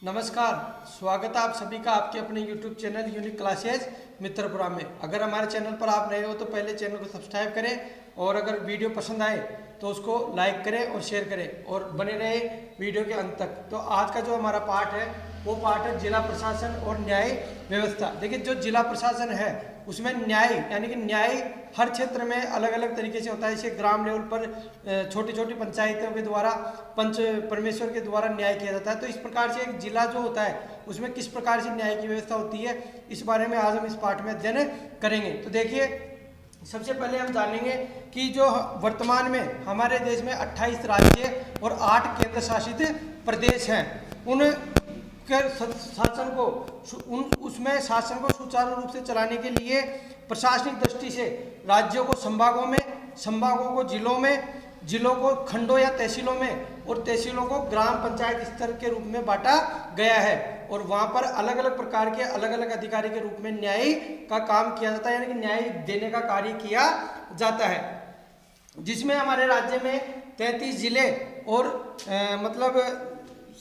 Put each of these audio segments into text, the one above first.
नमस्कार, स्वागत है आप सभी का आपके अपने YouTube channel unique classes Mitrapura में। अगर हमारे चैनल पर आप नए हो तो पहले चैनल को सब्सक्राइब करें और अगर वीडियो पसंद आए तो उसको लाइक करें और शेयर करें और बने रहे वीडियो के अंत तक। तो आज का जो हमारा पाठ है वो पाठ है जिला प्रशासन और न्याय व्यवस्था। देखिए, जो जिला प्रशासन है उसमें न्याय यानी कि न्याय हर क्षेत्र में अलग अलग तरीके से होता है। जैसे ग्राम लेवल पर छोटी छोटी पंचायतों के द्वारा पंच परमेश्वर के द्वारा न्याय किया जाता है। तो इस प्रकार से एक जिला जो होता है उसमें किस प्रकार से न्याय की व्यवस्था होती है, इस बारे में आज हम इस पाठ में अध्ययन करेंगे। तो देखिए, सबसे पहले हम जानेंगे कि जो वर्तमान में हमारे देश में 28 राज्य और 8 केंद्र शासित प्रदेश हैं, उन शासन को उसमें शासन को सुचारू रूप से चलाने के लिए प्रशासनिक दृष्टि से राज्यों को संभागों में, संभागों को जिलों में, जिलों को खंडों या तहसीलों में और तहसीलों को ग्राम पंचायत स्तर के रूप में बांटा गया है। और वहां पर अलग अलग प्रकार के अलग अलग अधिकारी के रूप में न्याय का काम किया जाता है, यानी कि न्याय देने का कार्य किया जाता है। जिसमें हमारे राज्य में 33 जिले और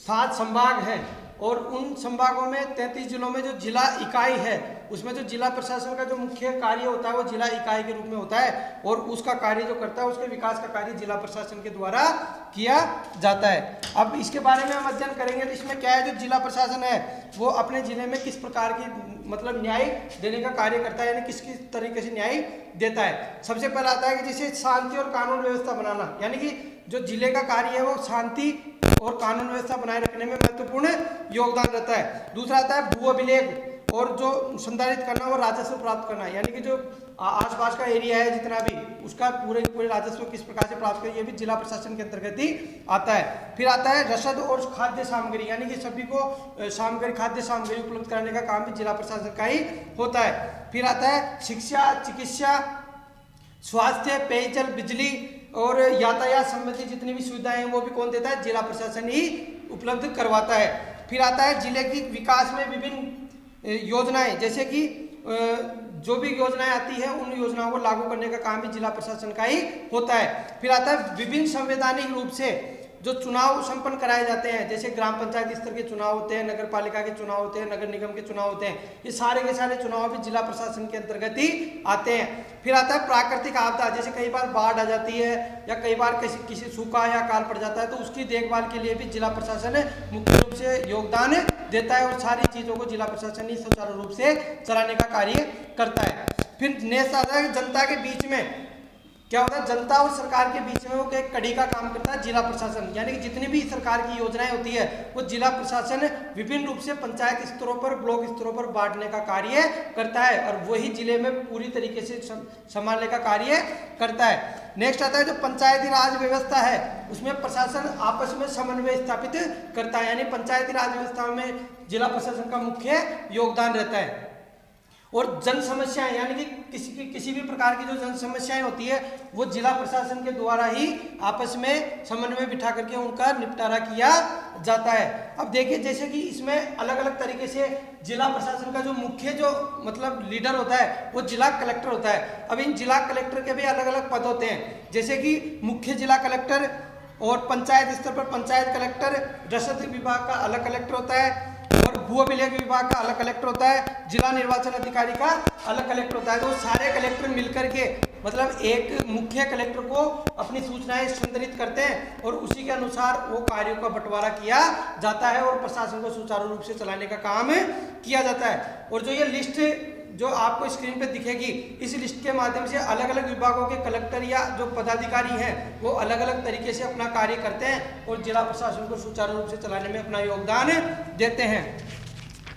7 संभाग हैं और उन संभागों में 33 जिलों में जो जिला इकाई है उसमें जो जिला प्रशासन का जो मुख्य कार्य होता है वो जिला इकाई के रूप में होता है और उसका कार्य जो करता है उसके विकास का कार्य जिला प्रशासन के द्वारा किया जाता है। अब इसके बारे में हम अध्ययन करेंगे। तो इसमें क्या है, जो जिला प्रशासन है वो अपने जिले में किस प्रकार की न्याय देने का कार्य करता है, यानी किस किस तरीके से न्याय देता है। सबसे पहला आता है कि जैसे शांति और कानून व्यवस्था बनाना, यानी कि जो जिले का कार्य है वो शांति और कानून व्यवस्था बनाए रखने में महत्वपूर्ण योगदान रहता है। दूसरा आता है भू अभिलेख और जो संधारित करना और राजस्व प्राप्त करना, यानी कि जो आसपास का एरिया है जितना भी उसका पूरे राजस्व किस प्रकार से प्राप्त करें, ये भी जिला प्रशासन के अंतर्गत ही आता है। फिर आता है रसद और खाद्य सामग्री, यानी कि सभी को सामग्री खाद्य सामग्री उपलब्ध कराने का काम भी जिला प्रशासन का ही होता है। फिर आता है शिक्षा, चिकित्सा, स्वास्थ्य, पेयजल, बिजली और यातायात संबंधी जितनी भी सुविधाएं हैं वो भी कौन देता है, जिला प्रशासन ही उपलब्ध करवाता है। फिर आता है जिले की विकास में विभिन्न योजनाएं, जैसे कि जो भी योजनाएं आती है उन योजनाओं को लागू करने का काम भी जिला प्रशासन का ही होता है। फिर आता है विभिन्न संवैधानिक रूप से जो चुनाव संपन्न कराए जाते हैं, जैसे ग्राम पंचायत स्तर के चुनाव होते हैं, नगर पालिका के चुनाव होते हैं, नगर निगम के चुनाव होते हैं, ये सारे के सारे चुनाव भी जिला प्रशासन के अंतर्गत ही आते हैं। फिर आता है प्राकृतिक आपदा, जैसे कई बार बाढ़ आ जाती है या कई बार किसी सूखा या अकाल पड़ जाता है तो उसकी देखभाल के लिए भी जिला प्रशासन मुख्य रूप से योगदान देता है और सारी चीजों को जिला प्रशासन ही सुचारू रूप से चलाने का कार्य करता है। फिर नेक्स्ट आता है जनता के बीच में क्या होता है, जनता और सरकार के बीच में वो एक कड़ी का काम करता है जिला प्रशासन, यानी कि जितनी भी सरकार की योजनाएं होती है वो जिला प्रशासन विभिन्न रूप से पंचायत स्तरों पर, ब्लॉक स्तरों पर बांटने का कार्य करता है और वही जिले में पूरी तरीके से संभालने का कार्य करता है। नेक्स्ट आता है जो पंचायती राज व्यवस्था है, उसमें प्रशासन आपस में समन्वय स्थापित करता है, यानी पंचायती राज व्यवस्था में जिला प्रशासन का मुख्य योगदान रहता है। और जन समस्याएं, यानी कि किसी भी प्रकार की जो जन समस्याएं होती है वो जिला प्रशासन के द्वारा ही आपस में समन्वय बिठा करके उनका निपटारा किया जाता है। अब देखिए, जैसे कि इसमें अलग अलग तरीके से जिला प्रशासन का जो मुख्य लीडर होता है वो जिला कलेक्टर होता है। अब इन जिला कलेक्टर के भी अलग अलग पद होते हैं, जैसे कि मुख्य जिला कलेक्टर और पंचायत स्तर पर पंचायत कलेक्टर, रसद विभाग का अलग कलेक्टर होता है और भू अभिलेख विभाग का अलग कलेक्टर होता है, जिला निर्वाचन अधिकारी का अलग कलेक्टर होता है। तो सारे कलेक्टर मिलकर के एक मुख्य कलेक्टर को अपनी सूचनाएं संतरित करते हैं और उसी के अनुसार वो कार्यों का बंटवारा किया जाता है और प्रशासन को सुचारू रूप से चलाने का काम किया जाता है। और जो ये लिस्ट जो आपको स्क्रीन पे दिखेगी, इस लिस्ट के माध्यम से अलग अलग विभागों के कलेक्टर या जो पदाधिकारी हैं वो अलग अलग तरीके से अपना कार्य करते हैं और जिला प्रशासन को सुचारू रूप से चलाने में अपना योगदान देते हैं।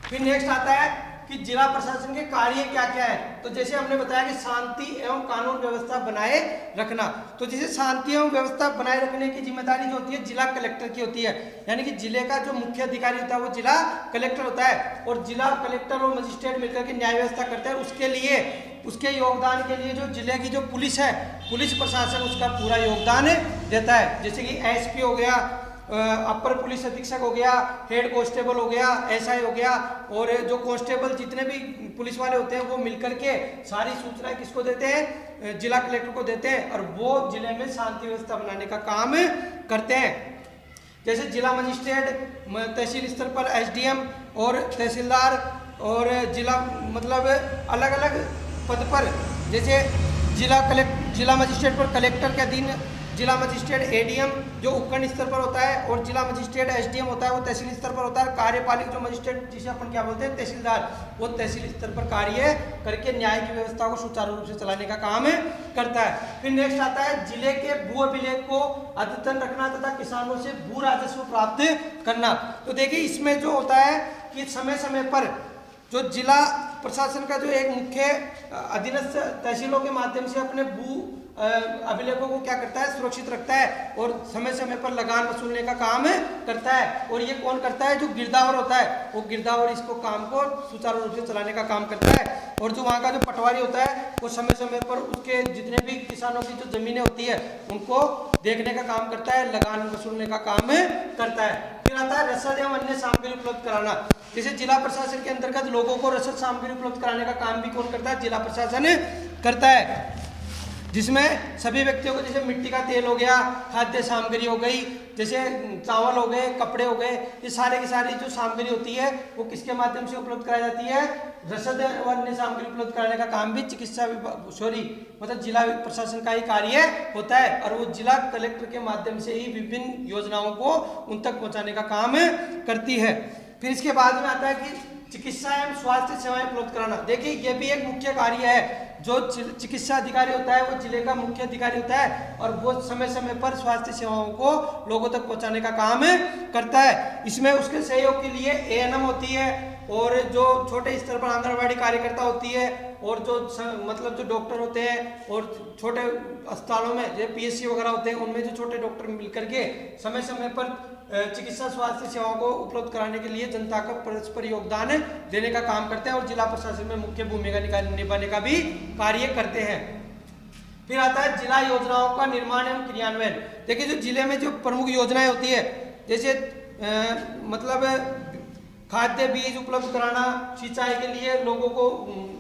फिर नेक्स्ट आता है कि जिला प्रशासन के कार्य क्या क्या है। तो जैसे हमने बताया कि शांति एवं कानून व्यवस्था बनाए रखना, तो जैसे शांति एवं व्यवस्था बनाए रखने की जिम्मेदारी जो होती है जिला कलेक्टर की होती है, यानी कि जिले का जो मुख्य अधिकारी होता है वो जिला कलेक्टर होता है और जिला कलेक्टर और मजिस्ट्रेट मिलकर के न्याय व्यवस्था करते हैं। उसके लिए उसके योगदान के लिए जो जिले की जो पुलिस है, पुलिस प्रशासन उसका पूरा योगदान देता है। जैसे कि एसपी हो गया, अपर पुलिस अधीक्षक हो गया, हेड कांस्टेबल हो गया, एसआई हो गया और जो कांस्टेबल जितने भी पुलिस वाले होते हैं वो मिलकर के सारी सूचनाएं किसको देते हैं, जिला कलेक्टर को देते हैं और वो जिले में शांति व्यवस्था बनाने का काम करते हैं। जैसे जिला मजिस्ट्रेट, तहसील स्तर पर एसडीएम और तहसीलदार, और जिला मतलब अलग अलग पद पर, जैसे जिला मजिस्ट्रेट पर कलेक्टर के अधीन जिला मजिस्ट्रेट एडीएम जो उपखंड स्तर पर होता है, और जिला मजिस्ट्रेट एसडीएम होता है वो तहसील स्तर पर होता है। कार्यपालिक जो मजिस्ट्रेट जिसे अपन क्या बोलते हैं तहसीलदार, वो तहसील स्तर पर कार्य करके न्याय की व्यवस्था को सुचारू रूप से चलाने का काम करता है। फिर नेक्स्ट आता है जिले के भू अभिलेख को अद्यतन रखना तथा किसानों से भू राजस्व प्राप्त करना। तो देखिए इसमें जो होता है कि समय समय पर जो जिला प्रशासन का जो एक मुख्य अधीनस्थ तहसीलों के माध्यम से अपने भू अभिलेखों को क्या करता है, सुरक्षित रखता है और समय समय पर लगान वसूलने का काम करता है। और ये कौन करता है, जो गिरदावर होता है वो गिरदावर इसको काम को सुचारू रूप से चलाने का काम करता है। और जो वहाँ का जो पटवारी होता है वो समय समय पर उसके जितने भी किसानों की जो जमीनें होती है उनको देखने का काम करता है, लगान वसूलने का काम करता है। फिर आता है रसद एवं अन्य सामग्री उपलब्ध कराना। जैसे जिला प्रशासन के अंतर्गत लोगों को रसद सामग्री उपलब्ध कराने का काम भी कौन करता है, जिला प्रशासन करता है, जिसमें सभी व्यक्तियों को जैसे मिट्टी का तेल हो गया, खाद्य सामग्री हो गई, जैसे चावल हो गए, कपड़े हो गए, ये सारे की सारी जो सामग्री होती है वो किसके माध्यम से उपलब्ध कराई जाती है, रसद व अन्य सामग्री उपलब्ध कराने का काम भी चिकित्सा विभाग मतलब जिला प्रशासन का ही कार्य होता है। और वो जिला कलेक्टर के माध्यम से ही विभिन्न योजनाओं को उन तक पहुंचाने का काम करती है। फिर इसके बाद में आता है कि चिकित्सा एवं स्वास्थ्य सेवाएं उपलब्ध कराना। देखिए ये भी एक मुख्य कार्य है। जो चिकित्सा अधिकारी होता है वो जिले का मुख्य अधिकारी होता है और वो समय समय पर स्वास्थ्य सेवाओं को लोगों तक पहुंचाने का काम करता है। इसमें उसके सहयोग के लिए एएनएम होती है और जो छोटे स्तर पर आंगनबाड़ी कार्यकर्ता होती है और जो मतलब जो डॉक्टर होते हैं और छोटे अस्पतालों में जो पीएससी वगैरह होते हैं उनमें जो छोटे डॉक्टर मिलकर के समय समय पर चिकित्सा स्वास्थ्य सेवाओं को उपलब्ध कराने के लिए जनता का परस्पर योगदान देने का काम करते हैं और जिला प्रशासन में मुख्य भूमिका निभाने का भी कार्य करते हैं। फिर आता है जिला योजनाओं का निर्माण एवं क्रियान्वयन। देखिए जो जिले में जो प्रमुख योजनाएं होती है जैसे मतलब खाद्य बीज उपलब्ध कराना, सिंचाई के लिए लोगों को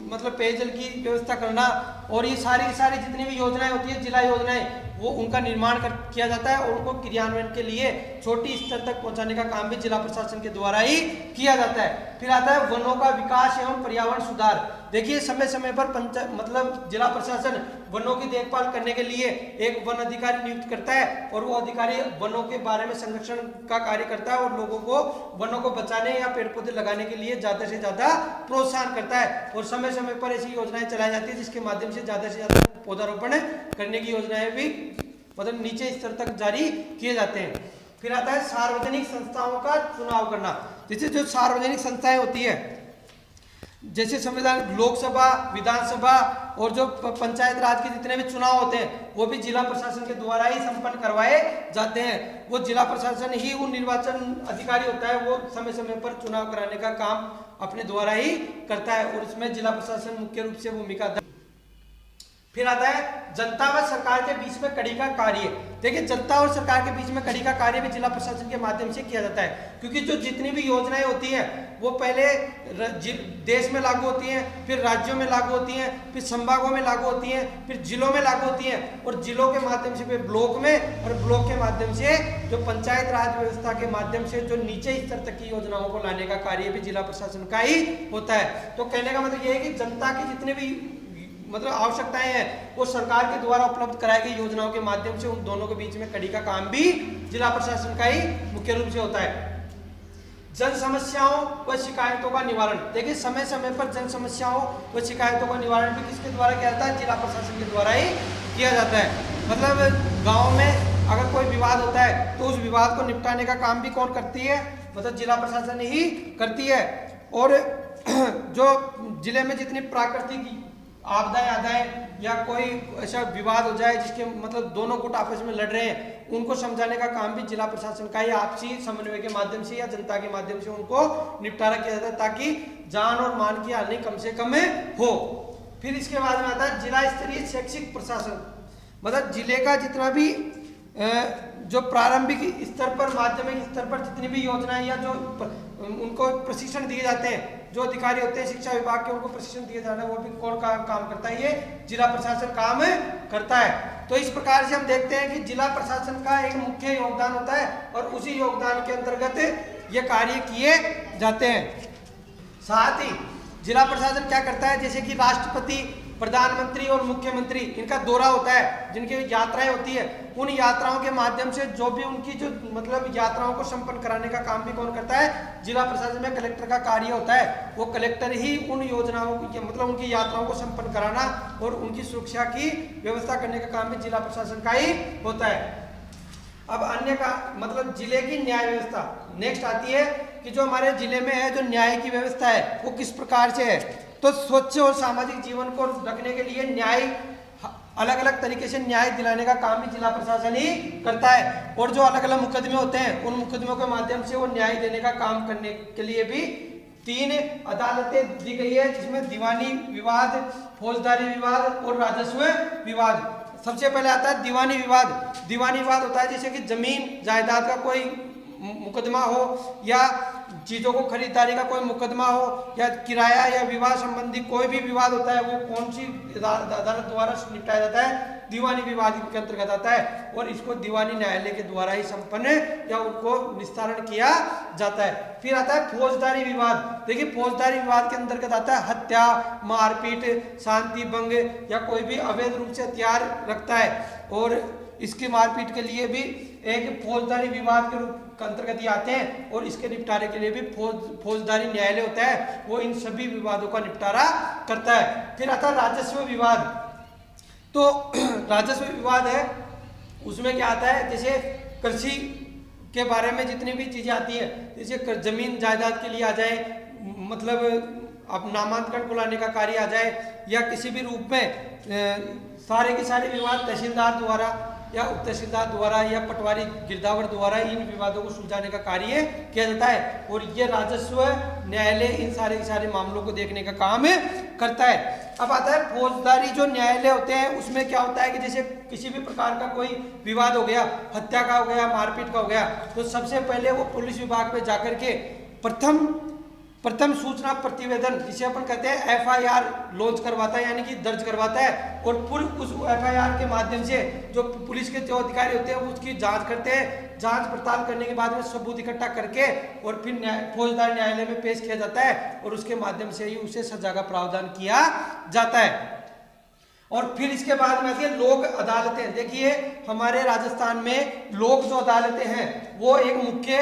मतलब पेयजल की व्यवस्था करना, और ये सारी जितनी भी योजनाएं होती है जिला योजनाएं वो उनका निर्माण किया जाता है और उनको क्रियान्वयन के लिए छोटी स्तर तक पहुंचाने का काम भी जिला प्रशासन के द्वारा ही किया जाता है। फिर आता है वनों का विकास एवं पर्यावरण सुधार। देखिए समय समय पर मतलब जिला प्रशासन वनों की देखभाल करने के लिए एक वन अधिकारी नियुक्त करता है और वो अधिकारी वनों के बारे में संरक्षण का कार्य करता है और लोगों को वनों को बचाने या पेड़ पौधे लगाने के लिए ज्यादा से ज्यादा प्रोत्साहन करता है और समय समय पर ऐसी योजनाएं चलाई जाती है जिसके माध्यम से ज्यादा पौधारोपण करने की योजनाएं भी मतलब नीचे स्तर तक जारी किए जाते हैं। फिर आता है सार्वजनिक संस्थाओं का चुनाव करना। जैसे जो सार्वजनिक संस्थाएं होती है जैसे संविधान, लोकसभा, विधानसभा और जो पंचायत राज के जितने भी चुनाव होते हैं वो भी जिला प्रशासन के द्वारा ही संपन्न करवाए जाते हैं। वो जिला प्रशासन ही उन निर्वाचन अधिकारी होता है, वो समय समय पर चुनाव कराने का काम अपने द्वारा ही करता है और इसमें जिला प्रशासन मुख्य रूप से भूमिका। फिर आता है जनता व सरकार के बीच में कड़ी का कार्य। देखिए जनता और सरकार के बीच में कड़ी का कार्य भी जिला प्रशासन के माध्यम से किया जाता है, क्योंकि जो जितनी भी योजनाएं होती हैं वो पहले देश में लागू होती हैं, फिर राज्यों में लागू होती हैं, फिर संभागों में लागू होती हैं, फिर जिलों में लागू होती हैं और जिलों के माध्यम से फिर ब्लॉक में और ब्लॉक के माध्यम से जो पंचायत राज व्यवस्था के माध्यम से जो नीचे स्तर तक की योजनाओं को लाने का कार्य भी जिला प्रशासन का ही होता है। तो कहने का मतलब ये है कि जनता की जितने भी मतलब आवश्यकताएं हैं वो सरकार के द्वारा उपलब्ध कराई गई योजनाओं के माध्यम से उन दोनों के बीच में कड़ी का काम भी जिला प्रशासन का ही मुख्य रूप से होता है। जन समस्याओं व शिकायतों का निवारण। देखिए समय समय पर जन समस्याओं व शिकायतों का निवारण भी किसके द्वारा किया जाता है, जिला प्रशासन के द्वारा ही किया जाता है। मतलब गाँव में अगर कोई विवाद होता है तो उस विवाद को निपटाने का काम भी कौन करती है, मतलब जिला प्रशासन ही करती है। और जो जिले में जितनी प्राकृतिक आपदाएं आ जाए या कोई ऐसा विवाद हो जाए जिसके मतलब दोनों गुट आपस में लड़ रहे हैं उनको समझाने का काम भी जिला प्रशासन का ही आपसी समन्वय के माध्यम से या जनता के माध्यम से उनको निपटारा किया जाता है ताकि जान और मान की हानि कम से कम हो। फिर इसके बाद में आता है जिला स्तरीय शैक्षिक प्रशासन। मतलब जिले का जितना भी जो प्रारंभिक स्तर पर, माध्यमिक स्तर पर जितनी भी योजनाएं या जो उनको प्रशिक्षण दिए जाते हैं, जो अधिकारी होते हैं शिक्षा विभाग के, उनको प्रशिक्षण दिया जाना है, वो भी कौन काम करता है? ये जिला प्रशासन काम करता है। तो इस प्रकार से हम देखते हैं कि जिला प्रशासन का एक मुख्य योगदान होता है और उसी योगदान के अंतर्गत ये कार्य किए जाते हैं। साथ ही जिला प्रशासन क्या करता है, जैसे कि राष्ट्रपति, प्रधानमंत्री और मुख्यमंत्री, इनका दौरा होता है, जिनकी यात्राएं होती है, उन यात्राओं के माध्यम से जो भी उनकी जो मतलब यात्राओं को संपन्न कराने का काम भी कौन करता है? जिला प्रशासन में कलेक्टर का कार्य होता है। वो कलेक्टर ही उन योजनाओं की मतलब उनकी यात्राओं को संपन्न कराना और उनकी सुरक्षा की व्यवस्था करने का काम भी जिला प्रशासन का ही होता है। अब अन्य का मतलब जिले की न्याय व्यवस्था नेक्स्ट आती है कि जो हमारे जिले में है, जो न्याय की व्यवस्था है वो किस प्रकार से है। तो स्वच्छ और सामाजिक जीवन को रखने के लिए न्याय, अलग अलग तरीके से न्याय दिलाने का काम भी जिला प्रशासन ही करता है। और जो अलग अलग मुकदमे होते हैं, उन मुकदमों के माध्यम से वो न्याय देने का काम करने के लिए भी 3 अदालतें दी गई है, जिसमें दीवानी विवाद, फौजदारी विवाद और राजस्व विवाद। सबसे पहले आता है दीवानी विवाद। दीवानी विवाद होता है जैसे कि जमीन जायदाद का कोई मुकदमा हो या चीजों को खरीदारी का कोई मुकदमा हो या किराया या विवाह संबंधी कोई भी विवाद होता है, वो कौन सी अदालत द्वारा निपटाया जाता है? दीवानी विवाद के अंतर्गत आता है और इसको दीवानी न्यायालय के द्वारा ही संपन्न या उनको निस्तारण किया जाता है। फिर आता है फौजदारी विवाद। देखिए फौजदारी विवाद के अंतर्गत आता है हत्या, मारपीट, शांति भंग या कोई भी अवैध रूप से हथियार रखता है और इसकी मारपीट के लिए भी एक फौजदारी विवाद के रूप के अंतर्गत ही आते हैं और इसके निपटारे के लिए भी फौजदारी न्यायालय होता है, वो इन सभी विवादों का निपटारा करता है। फिर आता है राजस्व विवाद। तो राजस्व विवाद है, उसमें क्या आता है, जैसे कृषि के बारे में जितनी भी चीजें आती है, जैसे जमीन जायदाद के लिए आ जाए, मतलब अब नामांकन बुलाने का कार्य आ जाए या किसी भी रूप में सारे के सारे विवाद तहसीलदार द्वारा या उप तहसीलदार द्वारा या पटवारी गिरदावर द्वारा इन विवादों को सुलझाने का कार्य किया जाता है और ये राजस्व न्यायालय इन सारे के सारे मामलों को देखने का काम करता है। अब आता है फौजदारी जो न्यायालय होते हैं, उसमें क्या होता है कि जैसे किसी भी प्रकार का कोई विवाद हो गया, हत्या का हो गया, मारपीट का हो गया, तो सबसे पहले वो पुलिस विभाग में जाकर के प्रथम सूचना प्रतिवेदन, जिसे अपन कहते हैं FIR लॉन्च करवाता है, यानी कि दर्ज करवाता है और फिर उस FIR के माध्यम से जो पुलिस के जो अधिकारी होते हैं वो उसकी जांच करते हैं। जांच पड़ताल करने के बाद में सबूत इकट्ठा करके और फिर फौजदारी न्यायालय में पेश किया जाता है और उसके माध्यम से ही उसे सजा का प्रावधान किया जाता है। और फिर इसके बाद में आती है लोक अदालतें। देखिए हमारे राजस्थान में लोक जो अदालतें हैं वो एक मुख्य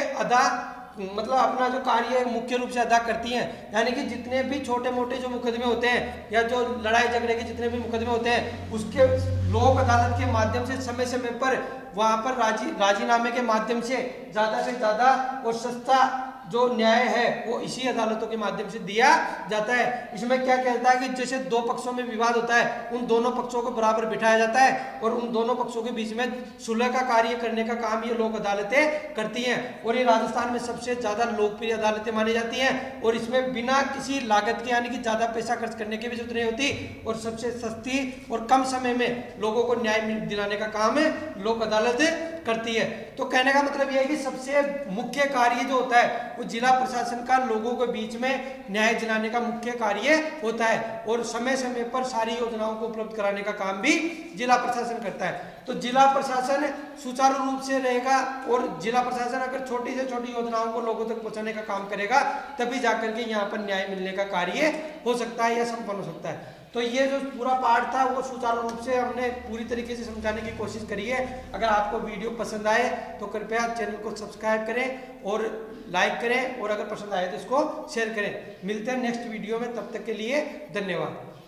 मतलब अपना जो कार्य है मुख्य रूप से अदा करती हैं, यानी कि जितने भी छोटे मोटे जो मुकदमे होते हैं या जो लड़ाई झगड़े के जितने भी मुकदमे होते हैं, उसके लोक अदालत के माध्यम से समय समय पर वहां पर राजीनामे के माध्यम से ज़्यादा और सस्ता जो न्याय है वो इसी अदालतों के माध्यम से दिया जाता है। इसमें क्या कहता है कि जैसे 2 पक्षों में विवाद होता है, उन दोनों पक्षों को बराबर बिठाया जाता है और उन दोनों पक्षों के बीच में सुलह का कार्य करने का काम ये लोक अदालतें करती हैं और ये राजस्थान में सबसे ज्यादा लोकप्रिय अदालतें मानी जाती हैं और इसमें बिना किसी लागत के यानी कि ज्यादा पैसा खर्च करने की भी जरूरत नहीं होती और सबसे सस्ती और कम समय में लोगों को न्याय दिलाने का काम लोक अदालत करती है। तो कहने का मतलब यह है कि सबसे मुख्य कार्य जो होता है वो जिला प्रशासन का लोगों के बीच में न्याय दिलाने का मुख्य कार्य होता है और समय समय पर सारी योजनाओं को उपलब्ध कराने का काम भी जिला प्रशासन करता है। तो जिला प्रशासन सुचारू रूप से रहेगा और जिला प्रशासन अगर छोटी से छोटी योजनाओं को लोगों तक पहुंचाने का काम करेगा तभी जाकर के यहाँ पर न्याय मिलने का कार्य हो सकता है या संपन्न हो सकता है। तो ये जो पूरा पार्ट था वो सुचारू रूप से हमने पूरी तरीके से समझाने की कोशिश करी है। अगर आपको वीडियो पसंद आए तो कृपया चैनल को सब्सक्राइब करें और लाइक करें और अगर पसंद आए तो इसको शेयर करें। मिलते हैं नेक्स्ट वीडियो में, तब तक के लिए धन्यवाद।